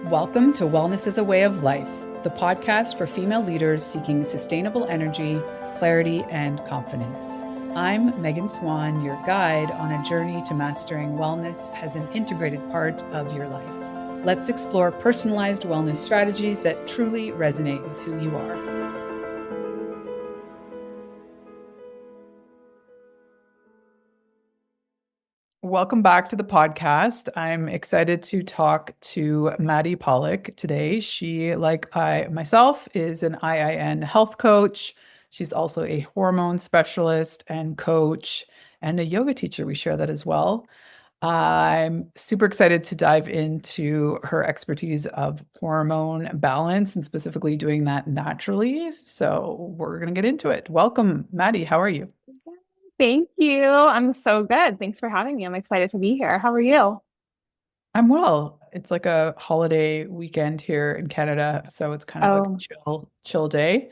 Welcome to Wellness is a Way of Life, the podcast for female leaders seeking sustainable energy, clarity, and confidence. I'm Megan Swan, your guide on a journey to mastering wellness as an integrated part of your life. Let's explore personalized wellness strategies that truly resonate with who you are. Welcome back to the podcast. I'm excited to talk to Maddy Pollock today. She, like myself, is an IIN health coach. She's also a hormone specialist and coach and a yoga teacher. We share that as well. I'm super excited to dive into her expertise of hormone balance and specifically doing that naturally. So we're going to get into it. Welcome, Maddy. How are you? Thank you. I'm so good. Thanks for having me. I'm excited to be here. How are you? I'm well. It's like a holiday weekend here in Canada, so it's kind of like a chill day.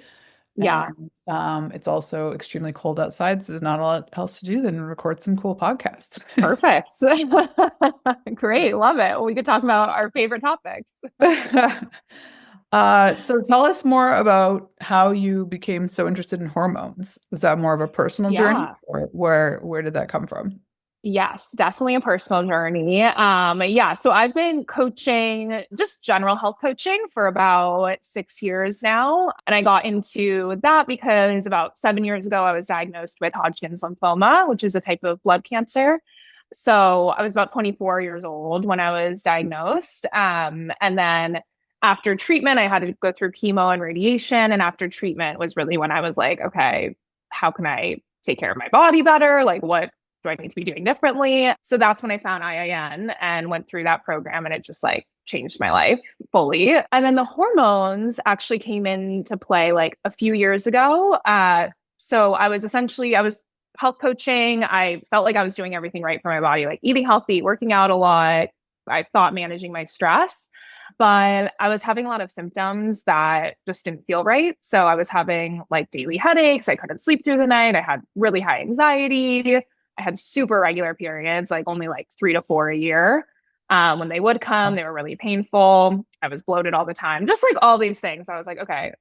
Yeah. And it's also extremely cold outside, so there's not a lot else to do than record some cool podcasts. Perfect. Great. Love it. Well, we could talk about our favorite topics. So tell us more about how you became so interested in hormones. Was that more of a personal journey, or where did that come from? Yes, definitely a personal journey. So I've been coaching, just general health coaching for about 6 years now. And I got into that because about 7 years ago, I was diagnosed with Hodgkin's lymphoma, which is a type of blood cancer. So I was about 24 years old when I was diagnosed. And then after treatment, I had to go through chemo and radiation. And after treatment was really when I was like, okay, how can I take care of my body better? Like, what do I need to be doing differently? So that's when I found IIN and went through that program, and it just like changed my life fully. And then the hormones actually came into play like a few years ago. So I was health coaching. I felt like I was doing everything right for my body, like eating healthy, working out a lot. I thought managing my stress, but I was having a lot of symptoms that just didn't feel right. So I was having like daily headaches. I couldn't sleep through the night. I had really high anxiety. I had super regular periods, like only like 3 to 4 a year. When they would come, they were really painful. I was bloated all the time, just like all these things. I was like, okay,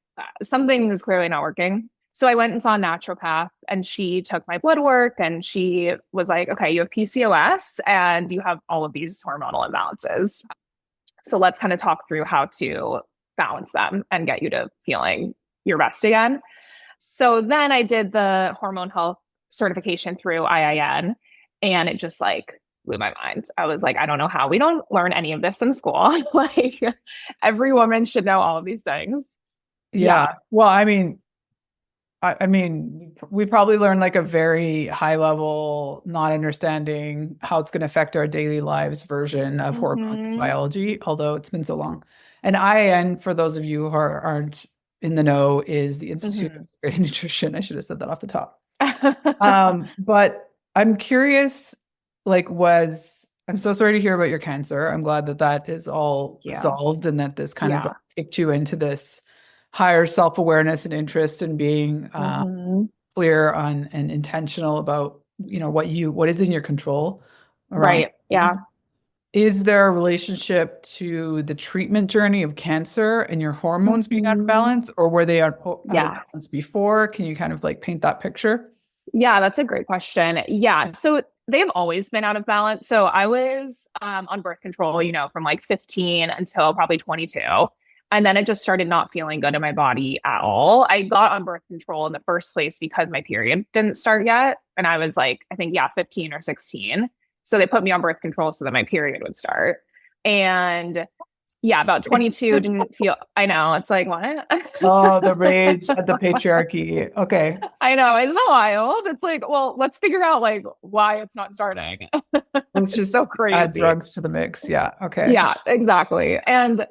something is clearly not working. So I went and saw a naturopath, and she took my blood work, and she was like, okay, you have PCOS and you have all of these hormonal imbalances. So let's kind of talk through how to balance them and get you to feeling your best again. So then I did the hormone health certification through IIN, and it just like blew my mind. I was like, I don't know how we don't learn any of this in school. Like every woman should know all of these things. Yeah. Well, I mean, we probably learned like a very high level, not understanding how it's going to affect our daily lives version of hormones and biology, although it's been so long. And IIN, for those of you who aren't in the know, is the Institute of Integrated Nutrition. I should have said that off the top. But I'm curious, I'm so sorry to hear about your cancer. I'm glad that is all resolved, and that this kind of kicked you into this higher self-awareness and interest in being clear on and intentional about, what is in your control. Right. Yeah. Is there a relationship to the treatment journey of cancer and your hormones being out of balance, or were they out of balance before? Can you kind of like paint that picture? Yeah, that's a great question. Yeah. So they've always been out of balance. So I was on birth control, from like 15 until probably 22. And then it just started not feeling good in my body at all. I got on birth control in the first place because my period didn't start yet. And I was like, I think, 15 or 16. So they put me on birth control so that my period would start. And about 22 didn't feel, I know, it's like, what? Oh, the rage at the patriarchy. Okay. I know, it's wild. It's like, well, let's figure out like why it's not starting. It's just so crazy. Add drugs to the mix. Yeah. Okay. Yeah, exactly. And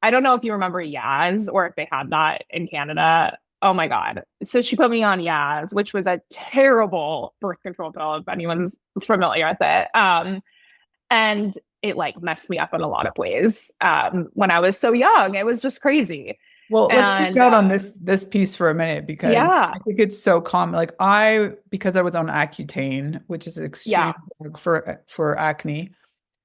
I don't know if you remember Yaz or if they had that in Canada. Oh my God. So she put me on Yaz, which was a terrible birth control pill, if anyone's familiar with it. And it like messed me up in a lot of ways. When I was so young, it was just crazy. Well, let's geek out on this piece for a minute, because I think it's so common. Like because I was on Accutane, which is extreme for acne.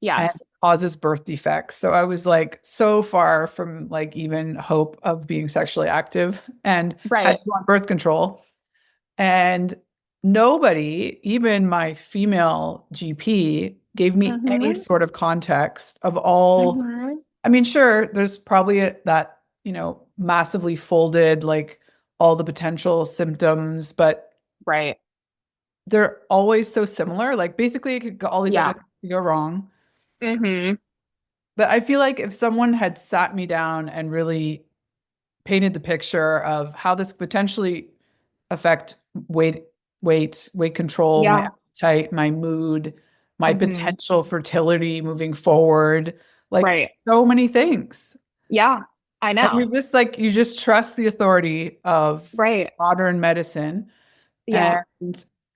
Yes. And causes birth defects. So I was like so far from like even hope of being sexually active and had Right. to go on birth control. And nobody, even my female GP, gave me any Mm-hmm. sort of context of all. Mm-hmm. I mean, sure, there's probably that, massively folded, like all the potential symptoms, but Right. they're always so similar. Like basically, it could go, all these other Yeah. things could go wrong. Mm-hmm. But I feel like if someone had sat me down and really painted the picture of how this could potentially affect weight control, my Yeah. appetite, my mood, my Mm-hmm. potential fertility moving forward, like Right. so many things. Yeah. I And know. you just trust the authority of Right. modern medicine. Yeah.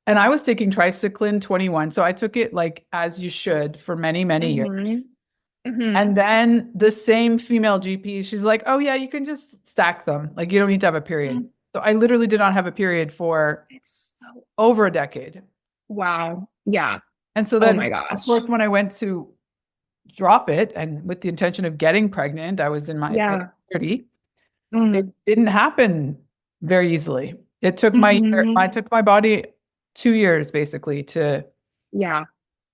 And I was taking tricycline 21. So I took it like as you should for many, many years. Mm-hmm. Mm-hmm. And then the same female GP, she's like, oh yeah, you can just stack them. Like you don't need to have a period. So I literally did not have a period for It's so over a decade. wow. Yeah. And so Oh then, my of gosh. course, when I went to drop it and with the intention of getting pregnant, I was in my like Yeah. 30. It Mm. didn't happen very easily. It took Mm-hmm. I took my body 2 years basically Yeah.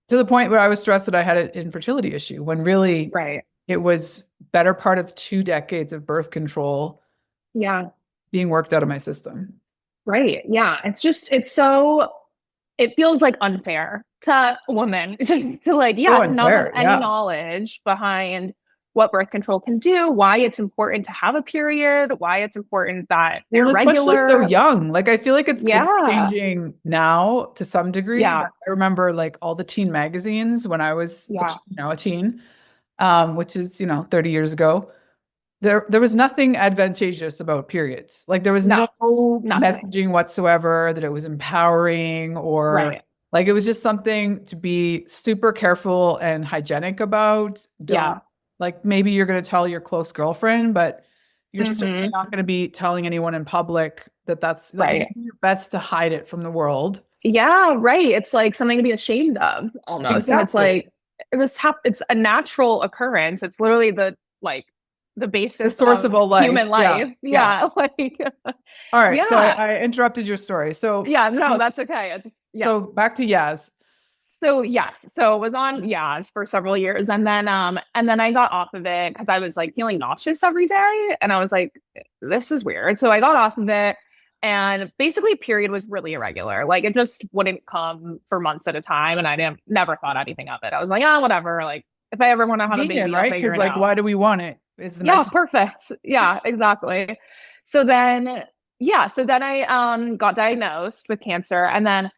to the point where I was stressed that I had an infertility issue when really Right. it was better part of 2 decades of birth control Yeah. being worked out of my system. Right. Yeah. It feels like unfair to women just to like, So yeah, to not have unfair. any Yeah. knowledge behind what birth control can do, why it's important to have a period, why it's important that Well, they're especially so regular. young. Like I feel like it's Yeah. changing now to some degree, but Yeah. I remember like all the teen magazines when I was Yeah. a teen, which is, 30 years ago. There was nothing advantageous about periods. Like there was No, no nothing. messaging whatsoever that it was empowering or Right. like it was just something to be super careful and hygienic about. Don't Yeah. like maybe you're going to tell your close girlfriend, but you're certainly Hmm. not going to be telling anyone in public that's like you Right. do your best to hide it from the world. Yeah, right. It's like something to be ashamed of almost. And it's Exactly. like it's a natural occurrence. It's literally the The basis source of of all human life. Yeah. life. Yeah. Yeah. Like All right. So yeah. I interrupted your story. So Yeah, no, that's okay. Yeah. so back to Yaz. So yes, so was on Yaz for several years, and then I got off of it because I was like feeling nauseous every day, and I was like, this is weird. So I got off of it, and basically, period was really irregular. Like it just wouldn't come for months at a time, and I didn't never thought anything of it. I was like, ah, whatever. Like if I ever want to have a Convenient, baby, I'll right? figure Because it like, out. why do we want it? Is the Yeah, nice. perfect. Yeah, exactly. So then, yeah, so then I got diagnosed with cancer, and then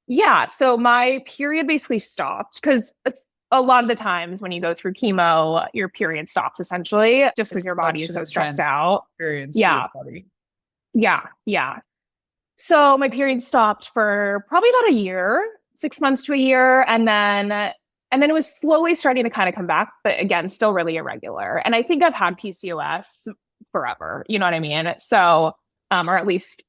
yeah. So my period basically stopped because it's a lot of the times when you go through chemo, your period stops essentially just because your body Such is an so stressed intense out. experience for your Yeah. body. Yeah. Yeah. So my period stopped for probably about a year, 6 months to a year. And then it was slowly starting to kind of come back, but again, still really irregular. And I think I've had PCOS forever. You know what I mean? So, or at least,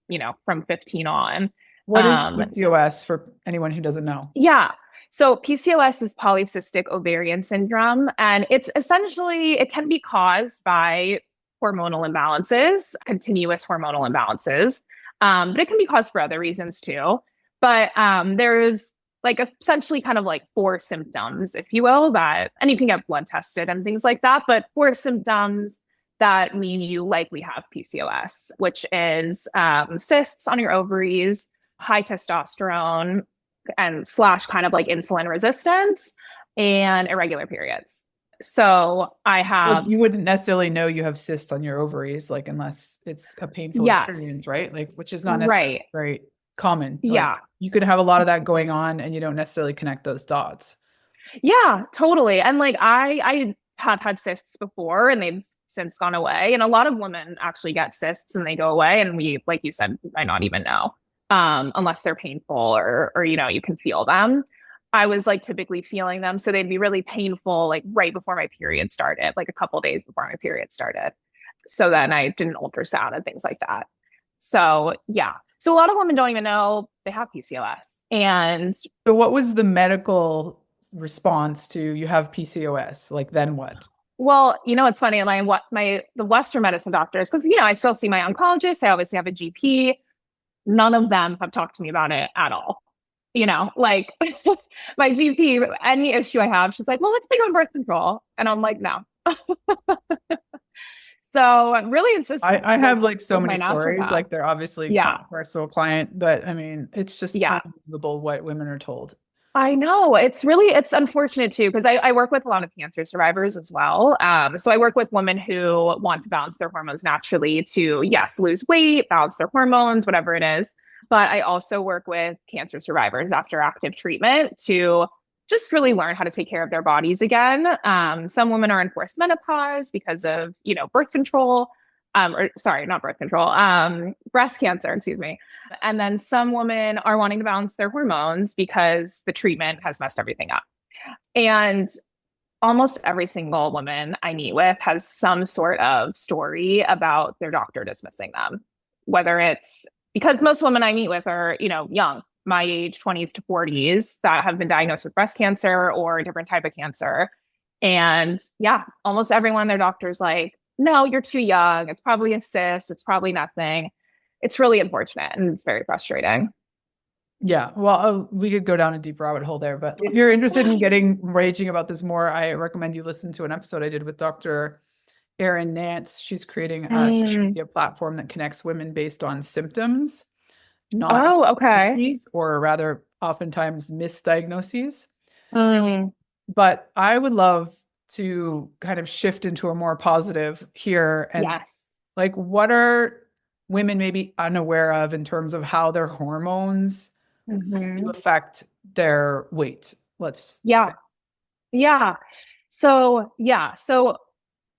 from 15 on. What is PCOS for anyone who doesn't know? Yeah. So PCOS is polycystic ovarian syndrome, and it's essentially, it can be caused by hormonal imbalances, continuous hormonal imbalances. But it can be caused for other reasons too. But there's like essentially kind of like four symptoms, if you will, and you can get blood tested and things like that, but four symptoms that mean you likely have PCOS, which is cysts on your ovaries, high testosterone, and slash kind of like insulin resistance and irregular periods. So I have, You wouldn't necessarily know you have cysts on your ovaries, like unless it's a painful yes, experience, right? Like, which is not necessarily right. very common. Like, Yeah. you could have a lot of that going on and you don't necessarily connect those dots. Yeah, totally. And like I have had cysts before and they've since gone away. And a lot of women actually get cysts and they go away. And we, like you said, might not even know. Unless they're painful or you can feel them. I was like typically feeling them. So they'd be really painful, like right before my period started, like a couple days before my period started. So then I did an ultrasound and things like that. So yeah. So a lot of women don't even know they have PCOS. And So what was the medical response to you have PCOS? Like, then what? Well, it's funny. The Western medicine doctors, because I still see my oncologist. I obviously have a GP. None of them have talked to me about it at all. Like my GP, any issue I have, she's like, "Well, let's be on birth control," and I'm like, "No." So really, it's just I have like so my many stories. naturopath. Like, they're obviously Yeah, personal client, but I mean, it's just yeah. unbelievable what women are told. I know it's unfortunate too, because I work with a lot of cancer survivors as well. So I work with women who want to balance their hormones naturally to, yes, lose weight, balance their hormones, whatever it is. But I also work with cancer survivors after active treatment to just really learn how to take care of their bodies again. Some women are in forced menopause because of, birth control, or sorry, not birth control, breast cancer, excuse me. And then some women are wanting to balance their hormones because the treatment has messed everything up. And almost every single woman I meet with has some sort of story about their doctor dismissing them, whether it's because most women I meet with are, young, my age, 20s to 40s, that have been diagnosed with breast cancer or a different type of cancer. And yeah, almost everyone, their doctor's like, "No, you're too young. It's probably a cyst. It's probably nothing." It's really unfortunate and it's very frustrating. Yeah, well, we could go down a deep rabbit hole there, but if you're interested in getting raging about this more, I recommend you listen to an episode I did with Dr. Erin Nance. She's creating a social media platform that connects women based on symptoms, not Okay. disease, or rather oftentimes misdiagnoses. Mm, But I would love to kind of shift into a more positive here. And yes. like, what are women maybe unaware of in terms of how their hormones do affect their weight? Let's Yeah. say. Yeah. So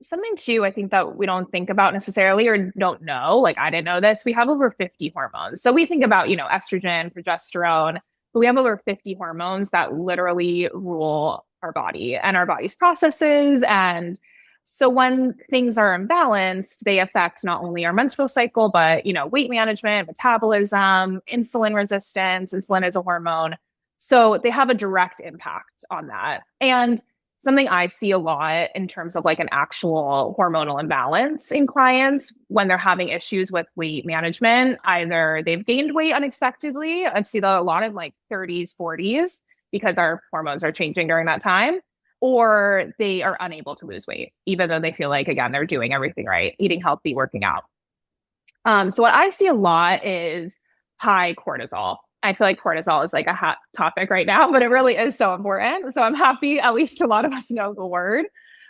something too, I think that we don't think about necessarily or don't know, like I didn't know this, we have over 50 hormones. So we think about, estrogen, progesterone, but we have over 50 hormones that literally rule our body and our body's processes. And so when things are imbalanced, they affect not only our menstrual cycle, but, weight management, metabolism, insulin resistance. Insulin is a hormone. So they have a direct impact on that. And something I see a lot in terms of like an actual hormonal imbalance in clients when they're having issues with weight management, either they've gained weight unexpectedly. I see that a lot in like 30s, 40s, because our hormones are changing during that time, or they are unable to lose weight, even though they feel like, again, they're doing everything right, eating healthy, working out. So what I see a lot is high cortisol. I feel like cortisol is like a hot topic right now, but it really is so important. So I'm happy at least a lot of us know the word.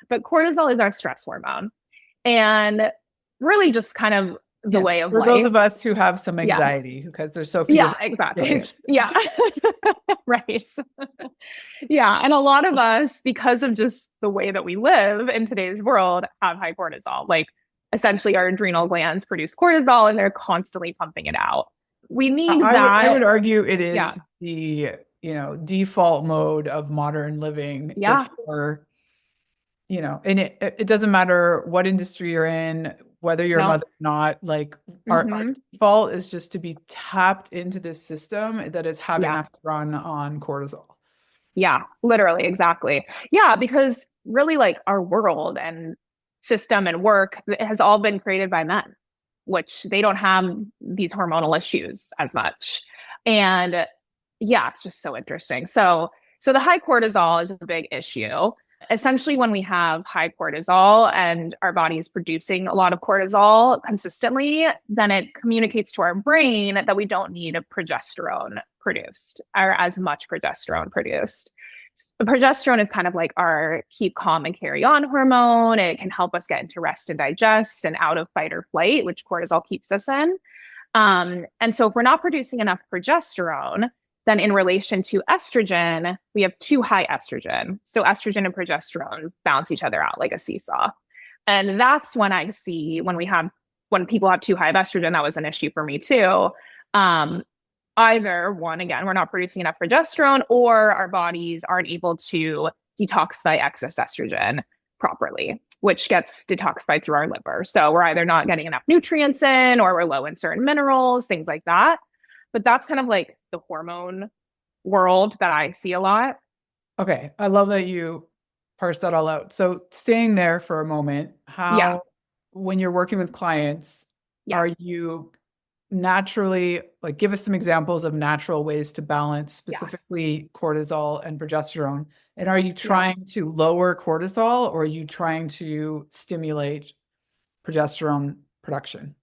But cortisol is our stress hormone. And really just kind of the way of for life. those of us who have some Yeah. anxiety, because there's so few Yeah, exactly. days. Yeah. Right. Yeah. And a lot of us, because of just the way that we live in today's world, have high cortisol. Like essentially our adrenal glands produce cortisol and they're constantly pumping it out. We need that. I would argue it is Yeah. the, default mode of modern living. Yeah. And it doesn't matter what industry you're in, whether you're a No. mother or not, like our default is just to be tapped into this system that is having us run on cortisol. Yeah, literally, exactly. Yeah, because really like our world and system and work has all been created by men, which they don't have these hormonal issues as much. And yeah, it's just so interesting. So the high cortisol is a big issue. Essentially, when we have high cortisol and our body is producing a lot of cortisol consistently, then it communicates to our brain that we don't need a progesterone produced or as much progesterone produced. Progesterone is kind of like our keep calm and carry on hormone. It can help us get into rest and digest and out of fight or flight, which cortisol keeps us in. And so if we're not producing enough progesterone, then in relation to estrogen, we have too high estrogen. So estrogen and progesterone balance each other out like a seesaw. And that's when I see when people have too high of estrogen, that was an issue for me too. Either one, again, we're not producing enough progesterone or our bodies aren't able to detoxify excess estrogen properly, which gets detoxified through our liver. So we're either not getting enough nutrients in or we're low in certain minerals, things like that. But that's kind of like the hormone world that I see a lot. Okay. I love that you parse that all out. So staying there for a moment, Yeah. when you're working with clients, Yeah. are you naturally, like, give us some examples of natural ways to balance Yes. specifically cortisol and progesterone? And are you Yeah. trying to lower cortisol or are you trying to stimulate progesterone production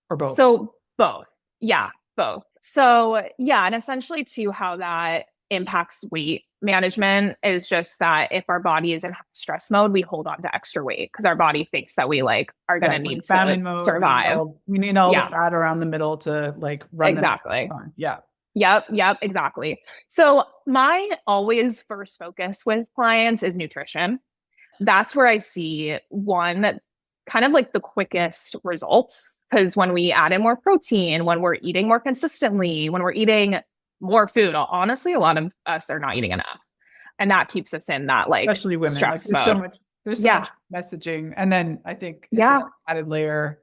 or both? So both. Yeah, both. So yeah, and essentially too, how that impacts weight management is just that if our body is in stress mode, we hold on to extra weight because our body thinks that we like are Yeah, gonna it's need like to famine mode. survive. We need all the Yeah, fat around the middle to like run the next exactly. on. Yeah. Yep, exactly. So my always first focus with clients is nutrition. That's where I see one kind of like the quickest results. Because when we add in more protein, when we're eating more consistently, when we're eating more food, honestly, a lot of us are not eating enough. And that keeps us in that like Especially women. Like stress mode. there's so Yeah. much messaging. And then I think it's an Yeah. added layer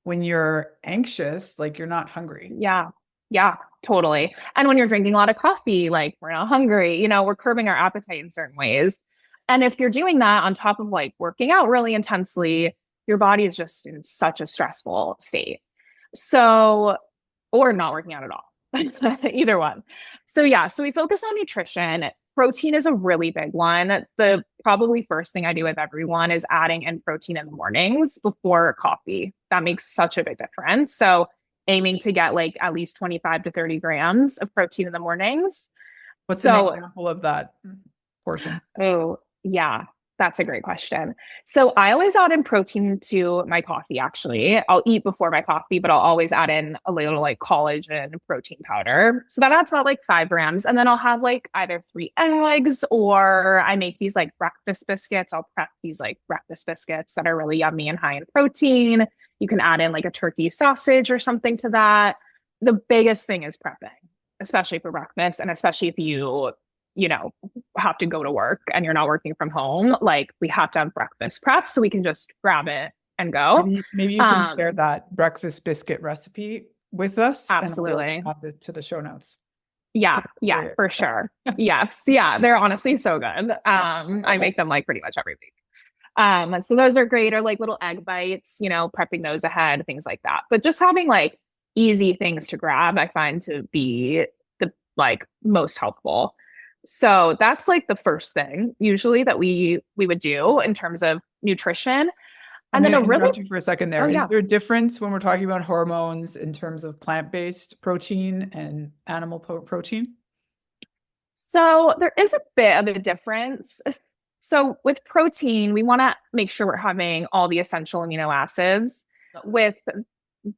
when you're anxious, like you're not hungry. Yeah. Yeah. Totally. And when you're drinking a lot of coffee, like we're not hungry, we're curbing our appetite in certain ways. And if you're doing that on top of like working out really intensely, your body is just in such a stressful state. So, or not working out at all, either one. So, yeah, so we focus on nutrition. Protein is a really big one. The probably first thing I do with everyone is adding in protein in the mornings before coffee. That makes such a big difference. So, aiming to get like at least 25 to 30 grams of protein in the mornings. What's an So, example of that portion? oh, yeah, that's a great question. So I always add in protein to my coffee, actually. I'll eat before my coffee, but I'll always add in a little like collagen protein powder. So that adds about like 5 grams. And then I'll have like either 3 eggs or I make these like breakfast biscuits. I'll prep these like breakfast biscuits that are really yummy and high in protein. You can add in like a turkey sausage or something to that. The biggest thing is prepping, especially for breakfast. And especially if you know, have to go to work and you're not working from home, like we have to have breakfast prep so we can just grab it and go. Maybe you can share that breakfast biscuit recipe with us and we'll Absolutely. add it to the show notes. Yeah, for sure. Yes. Yeah. They're honestly so good. I make them like pretty much every week. So those are great, or like little egg bites, prepping those ahead, things like that. But just having like easy things to grab, I find to be the like most helpful. So that's like the first thing usually that we would do in terms of nutrition. I'm And then going a to really, interrupt you for a second there. oh Is yeah. there a difference when we're talking about hormones in terms of plant-based protein and animal protein? So there is a bit of a difference. So with protein, we want to make sure we're having all the essential amino acids. With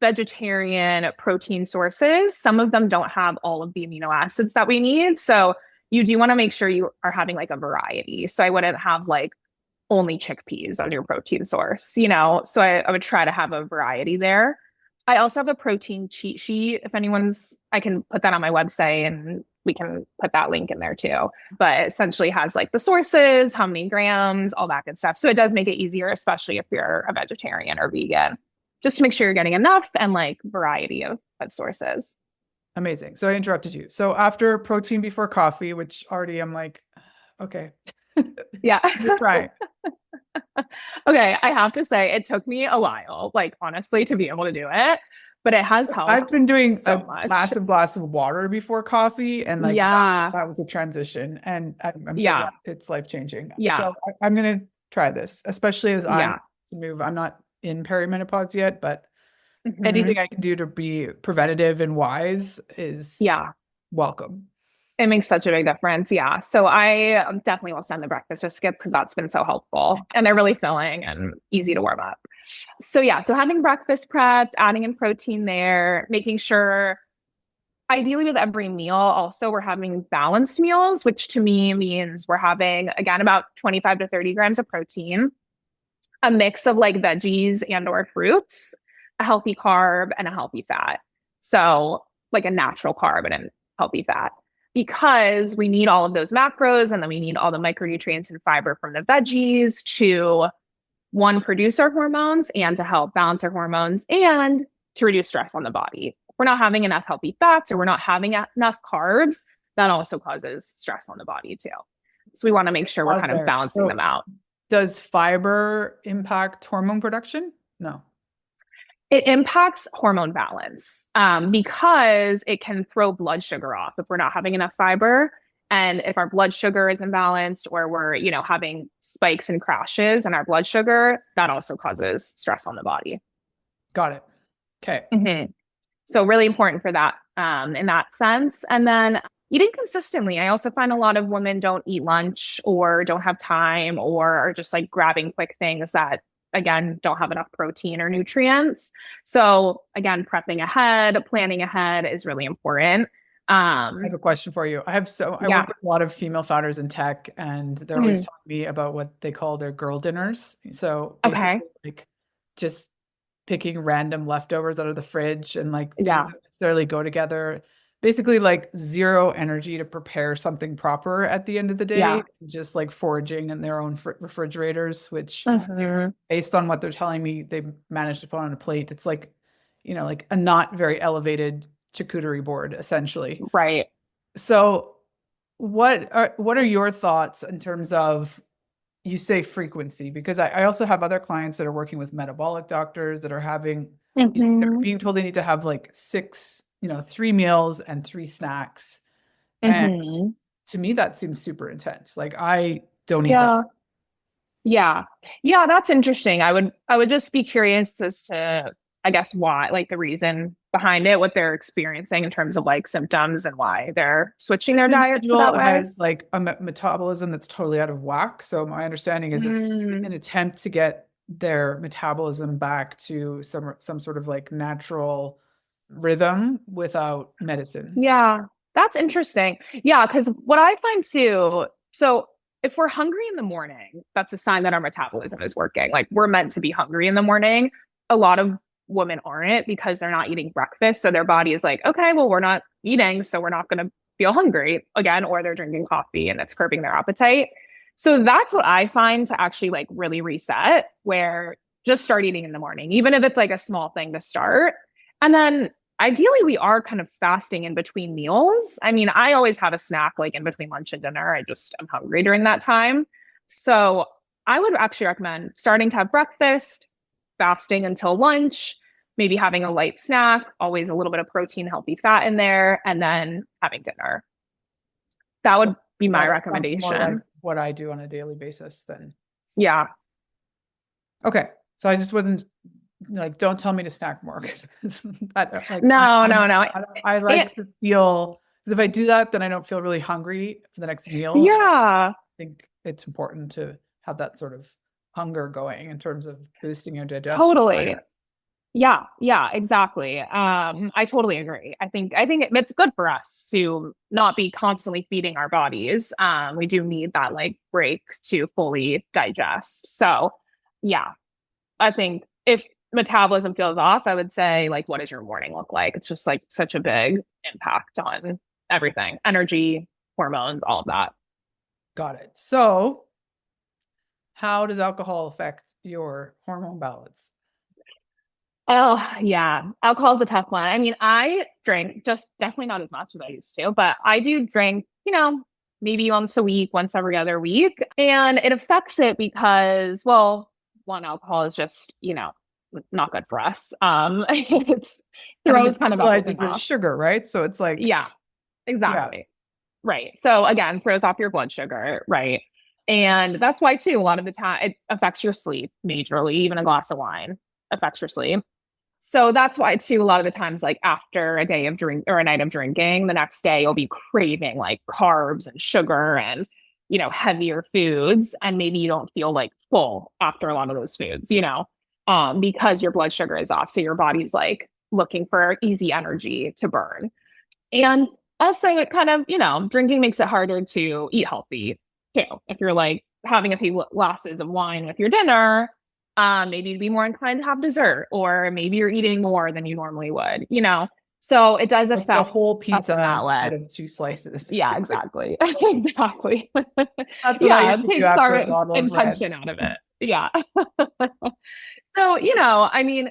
vegetarian protein sources, some of them don't have all of the amino acids that we need. So you do want to make sure you are having like a variety. So I wouldn't have like only chickpeas on your protein source. So I would try to have a variety there. I also have a protein cheat sheet. If I can put that on my website and we can put that link in there too. But essentially has like the sources, how many grams, all that good stuff. So it does make it easier, especially if you're a vegetarian or vegan, just to make sure you're getting enough and like variety of sources. Amazing. So I interrupted you. So after protein before coffee, which already I'm like, okay, Yeah. try. Okay. I have to say, it took me a while, like honestly, to be able to do it, but it has helped I've been doing so a much. massive glass of water before coffee, and like Yeah. that was a transition, and I'm so Yeah. glad it's life changing. Yeah. So I'm gonna try this, especially as I'm Yeah. to move. I'm not in perimenopause yet, but Mhm. anything I can do to be preventative and wise is Yeah. welcome. It makes such a big difference. Yeah. So I definitely will send the breakfast biscuits because that's been so helpful and they're really filling and easy to warm up. So yeah, so having breakfast prepped, adding in protein there, making sure ideally with every meal, also we're having balanced meals, which to me means we're having again about 25 to 30 grams of protein, a mix of like veggies and or fruits, a healthy carb and a healthy fat. So like a natural carb and a healthy fat because we need all of those macros and then we need all the micronutrients and fiber from the veggies to one, produce our hormones and to help balance our hormones and to reduce stress on the body. If we're not having enough healthy fats or we're not having enough carbs, that also causes stress on the body too. So we want to make sure we're Pause kind of there. balancing them out. Does fiber impact hormone production? No. It impacts hormone balance because it can throw blood sugar off if we're not having enough fiber. And if our blood sugar is imbalanced or we're, having spikes and crashes in our blood sugar, that also causes stress on the body. Got it. Okay. Mm-hmm. So really important for that in that sense. And then eating consistently. I also find a lot of women don't eat lunch or don't have time or are just like grabbing quick things that, again, don't have enough protein or nutrients. So again, prepping ahead, planning ahead is really important. I have a question for you. I work with a lot of female founders in tech, and they're always telling me about what they call their girl dinners. So basically, like just picking random leftovers out of the fridge and like things that necessarily go together. Basically, like zero energy to prepare something proper at the end of the day. Just like foraging in their own refrigerators, which based on what they're telling me, they managed to put on a plate. It's like, like a not very elevated charcuterie board, essentially. Right. So what are your thoughts in terms of, you say frequency? Because I also have other clients that are working with metabolic doctors that are having, being told they need to have like 3 meals and 3 snacks. And to me, that seems super intense. Like I don't eat that. Yeah. Yeah, that's interesting. I would just be curious as to, I guess, why, like the reason behind it, what they're experiencing in terms of like symptoms and why they're switching their diet to that way. Has like a metabolism that's totally out of whack. So my understanding is it's an attempt to get their metabolism back to some sort of like natural rhythm without medicine. Yeah, that's interesting. Yeah, because what I find too, so if we're hungry in the morning, that's a sign that our metabolism is working. Like we're meant to be hungry in the morning. A lot of women aren't because they're not eating breakfast. So their body is like, okay, well, we're not eating, so we're not going to feel hungry again, or they're drinking coffee and it's curbing their appetite. So that's what I find to actually like really reset, where just start eating in the morning, even if it's like a small thing to start. And then ideally we are kind of fasting in between meals. I mean, I always have a snack like in between lunch and dinner. I'm hungry during that time. So I would actually recommend starting to have breakfast, fasting until lunch, maybe having a light snack, always a little bit of protein, healthy fat in there, and then having dinner. That would be my recommendation. More like what I do on a daily basis then. Yeah. Okay. So I just wasn't like, don't tell me to snack more. No. I like to feel, if I do that, then I don't feel really hungry for the next meal. Yeah. I think it's important to have that sort of hunger going in terms of boosting your digestion. Totally. Yeah, exactly. I totally agree. I think it's good for us to not be constantly feeding our bodies. We do need that like break to fully digest. So yeah, I think if metabolism feels off, I would say like, what does your morning look like? It's just like such a big impact on everything, energy, hormones, all of that. Got it. So how does alcohol affect your hormone balance? Oh, yeah. Alcohol is a tough one. I mean, I drink, just definitely not as much as I used to, but I do drink, maybe once a week, once every other week. And it affects it because, well, one, alcohol is just, not good for us. It throws kind of everything off. Sugar, right? So it's like, yeah, exactly. Yeah. Right. So again, throws off your blood sugar, right? And that's why too, a lot of the time it affects your sleep majorly. Even a glass of wine affects your sleep. So that's why too, a lot of the times, like after a day of drink or a night of drinking, the next day you'll be craving like carbs and sugar and, heavier foods. And maybe you don't feel like full after a lot of those foods, because your blood sugar is off. So your body's like looking for easy energy to burn. And also it kind of, drinking makes it harder to eat healthy too. If you're like having a few glasses of wine with your dinner, maybe you'd be more inclined to have dessert, or maybe you're eating more than you normally would, So it does affect the whole pizza instead of 2 slices. Yeah, exactly. Exactly. That's what I it takes our intention out of it. Yeah. So, I mean,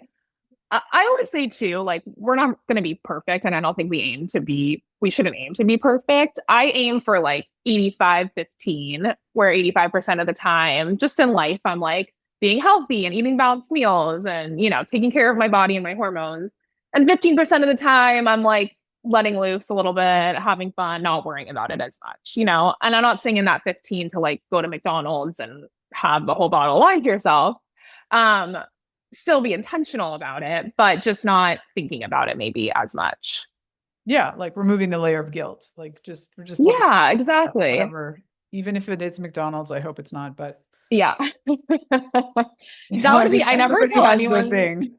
I always say too, like, we're not going to be perfect, and I don't think we aim to be we shouldn't aim to be perfect. I aim for like 85-15, where 85% of the time, just in life, I'm like being healthy and eating balanced meals and, taking care of my body and my hormones. And 15% of the time, I'm like letting loose a little bit, having fun, not worrying about it as much. And I'm not saying in that 15 to like go to McDonald's and have the whole bottle of wine to yourself. Um, Still be intentional about it, but just not thinking about it maybe as much. Yeah, like removing the layer of guilt. Like we're just looking Yeah, at exactly. whatever, even if it is McDonald's, I hope it's not, but Yeah. That would be, I never everybody tell has their anyone. thing.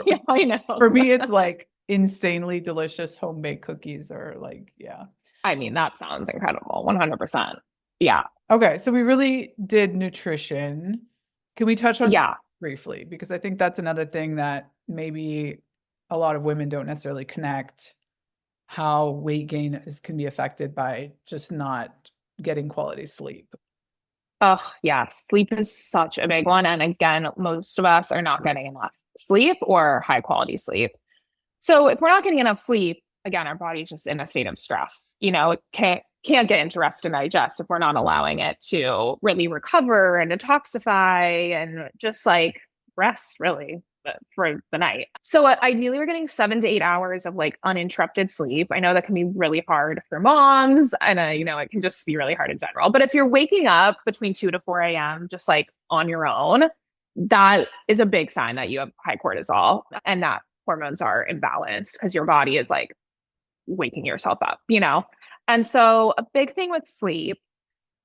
Yeah, I know. For me, it's like insanely delicious home baked cookies or like, yeah. I mean, that sounds incredible. 100%. Yeah. Okay, so we really did nutrition. Can we touch on Yeah. briefly? Because I think that's another thing that maybe a lot of women don't necessarily connect, how weight gain can be affected by just not getting quality sleep. Oh, yeah. Sleep is such a big one. And again, most of us are not getting enough sleep or high quality sleep. So if we're not getting enough sleep, again, our body's just in a state of stress. It can't get into rest and digest if we're not allowing it to really recover and detoxify and just like rest really for the night. So ideally we're getting 7 to 8 hours of like uninterrupted sleep. I know that can be really hard for moms and it can just be really hard in general. But if you're waking up between 2 to 4 a.m. just like on your own, that is a big sign that you have high cortisol and that hormones are imbalanced because your body is like waking yourself up. And so a big thing with sleep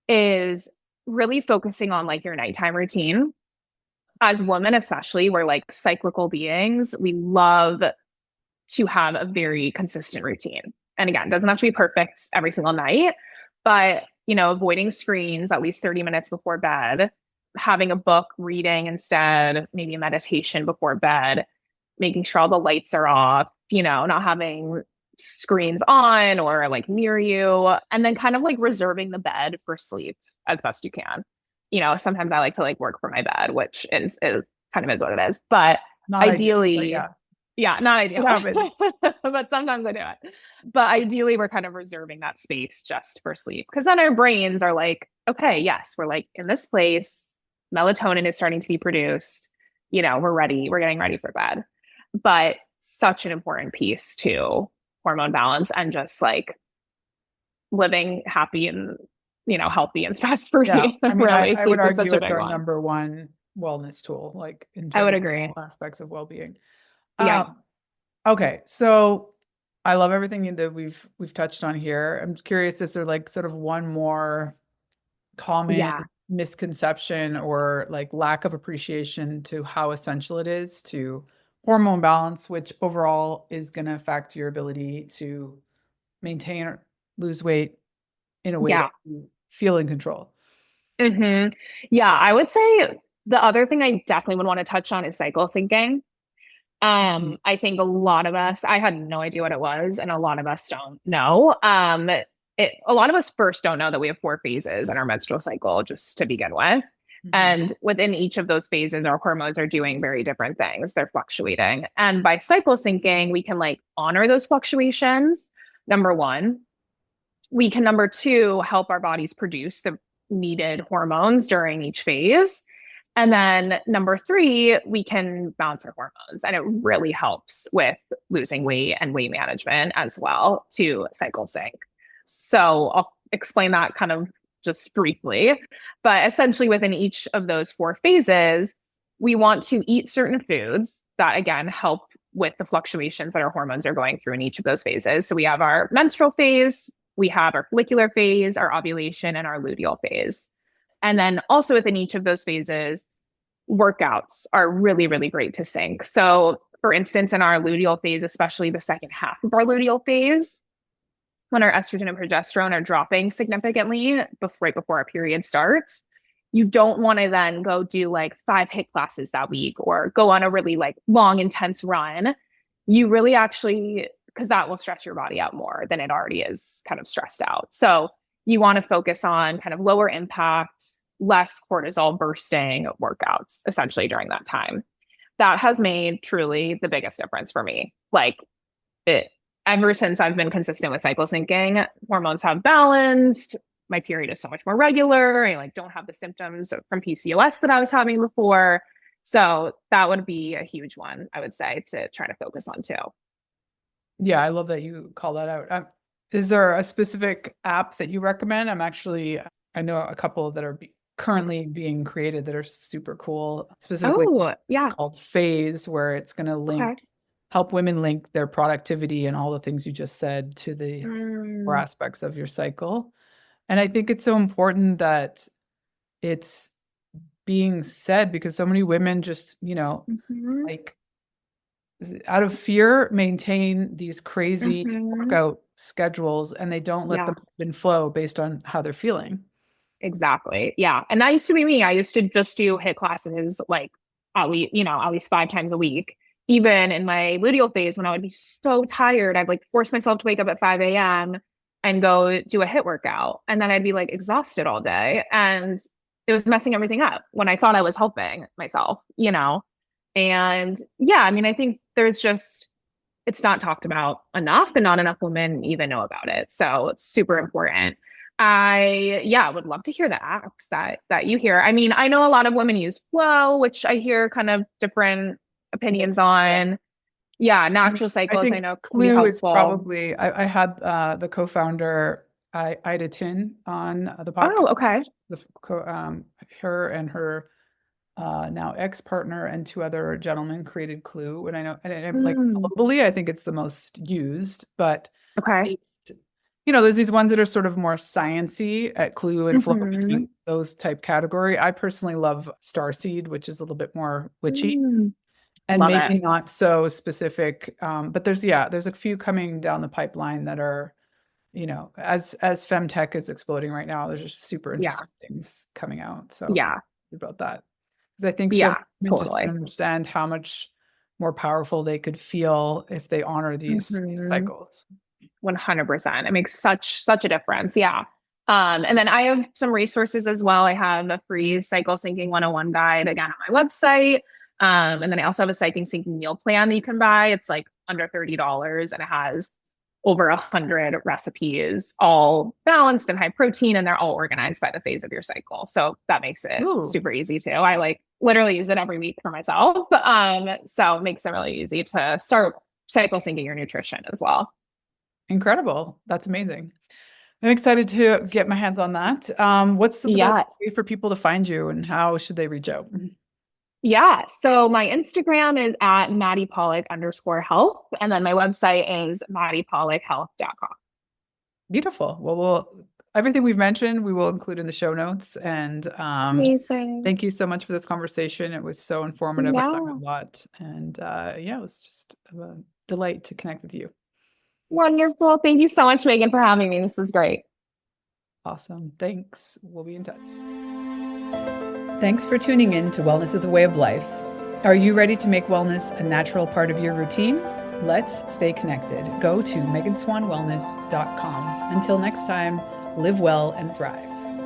is really focusing on like your nighttime routine. As women, especially, we're like cyclical beings. We love to have a very consistent routine. And again, it doesn't have to be perfect every single night, but avoiding screens at least 30 minutes before bed, having a book, reading instead, maybe a meditation before bed, making sure all the lights are off, not having screens on or like near you, and then kind of like reserving the bed for sleep as best you can. Sometimes I like to like work from my bed, which is kind of is what it is. But Not ideally, ideal, yeah, not ideal. It but sometimes I do it. But ideally, we're kind of reserving that space just for sleep because then our brains are like, okay, yes, we're like in this place. Melatonin is starting to be produced. We're ready. We're getting ready for bed. But such an important piece to hormone balance and just like living happy and healthy and stress free. Yeah. I mean, really, I would sleep is argue such a it's big our one. number one wellness tool, like in I would general, agree. all aspects of well-being. Yeah. Okay, so I love everything that we've touched on here. I'm curious, is there like sort of one more common Yeah. misconception or like lack of appreciation to how essential it is to hormone balance, which overall is going to affect your ability to maintain or lose weight in a way Yeah. that you feel in control? Yeah. I would say the other thing I definitely would want to touch on is cycle syncing. I think a lot of us, I had no idea what it was, and a lot of us don't know. A lot of us first don't know that we have 4 phases in our menstrual cycle, just to begin with. And within each of those phases, our hormones are doing very different things. They're fluctuating. And by cycle syncing, we can like honor those fluctuations. Number one, we can number two, help our bodies produce the needed hormones during each phase. And then number three, we can balance our hormones. And it really helps with losing weight and weight management as well to cycle sync. So I'll explain that kind of just briefly. But essentially, within each of those 4 phases, we want to eat certain foods that, again, help with the fluctuations that our hormones are going through in each of those phases. So we have our menstrual phase, we have our follicular phase, our ovulation, and our luteal phase. And then also within each of those phases, workouts are really, really great to sync. So for instance, in our luteal phase, especially the second half of our luteal phase, when our estrogen and progesterone are dropping significantly right before our period starts, you don't want to then go do like 5 HIIT classes that week or go on a really like long, intense run. You really actually, because that will stress your body out more than it already is kind of stressed out. So you want to focus on kind of lower impact, less cortisol bursting workouts essentially during that time. That has made truly the biggest difference for me. Like ever since I've been consistent with cycle syncing, hormones have balanced. My period is so much more regular. I like don't have the symptoms from PCOS that I was having before. So that would be a huge one, I would say, to try to focus on too. Yeah, I love that you call that out. Is there a specific app that you recommend? I know a couple that are currently being created that are super cool. Specifically, Oh, yeah. it's called Phase, where it's going to help women link their productivity and all the things you just said to the core aspects of your cycle. And I think it's so important that it's being said, because so many women just, like out of fear, maintain these crazy workout schedules, and they don't let them ebb and flow based on how they're feeling. Exactly. Yeah. And that used to be me. I used to just do HIIT classes like at least 5 times a week. Even in my luteal phase, when I would be so tired, I'd like force myself to wake up at 5 a.m. and go do a HIIT workout. And then I'd be like exhausted all day. And it was messing everything up when I thought I was helping myself, And yeah, I mean, I think it's not talked about enough, and not enough women even know about it. So it's super important. I would love to hear the apps that you hear. I mean, I know a lot of women use Flow, which I hear kind of different opinions on. Yeah, natural cycles. I know Clue is probably. I had the co-founder Ida Tin on the podcast. Oh, okay. Her and her now ex-partner and 2 other gentlemen created Clue, and I know, and like globally, I think it's the most used. But okay. There's these ones that are sort of more sciencey at Clue and Flow, those type category. I personally love Starseed, which is a little bit more witchy and Love maybe it. not so specific. But there's a few coming down the pipeline that are, as femtech is exploding right now, there's just super interesting things coming out. So about that, because I think so women just don't understand how much more powerful they could feel if they honor these cycles. 100%. It makes such a difference. Yeah. And then I have some resources as well. I have a free cycle syncing 101 guide again on my website. And then I also have a cycle syncing meal plan that you can buy. It's like under $30, and it has over 100 recipes, all balanced and high protein, and they're all organized by the phase of your cycle. So that makes it super easy too. I like literally use it every week for myself. So it makes it really easy to start cycle syncing your nutrition as well. Incredible. That's amazing. I'm excited to get my hands on that. What's the best way for people to find you, and how should they reach out? Yeah. So my Instagram is at Maddy Pollock _health. And then my website is maddypollockhealth.com. Beautiful. Well, everything we've mentioned, we will include in the show notes. And amazing. Thank you so much for this conversation. It was so informative. I learned a lot. And it was just a delight to connect with you. Wonderful. Thank you so much, Megan, for having me. This is great. Awesome. Thanks. We'll be in touch. Thanks for tuning in to Wellness is a Way of Life. Are you ready to make wellness a natural part of your routine? Let's stay connected. Go to meganswanwellness.com. Until next time, live well and thrive.